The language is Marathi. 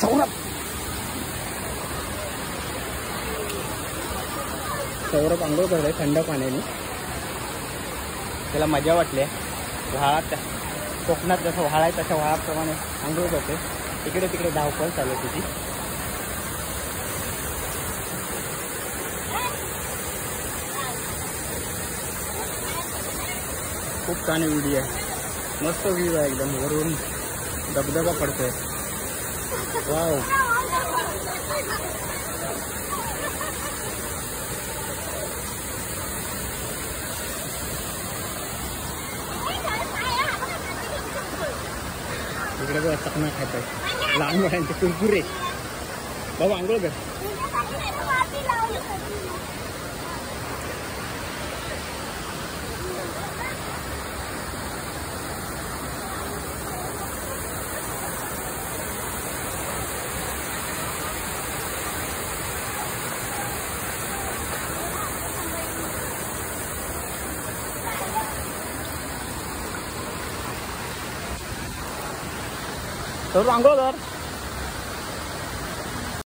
सौरभ सौरभ आंघोळ करतोय थंड पाण्याने. त्याला मजा वाटली. व्हाळात कोकणात जसं व्हाळ आहे तशा व्हाळाप्रमाणे आंघोळ करतोय. इकडे तिकडे धावपळ चालू आहे तिची. खूप छान व्हिडिओ आहे. मस्त व्ह्यू आहे एकदम. वरून धबधबा पडतोय. वाव इकडे बघा चकना खात आहे लहान मुलांचे कुरकुरे. बाबा आंघोळ कर. तर आंघोळ कर.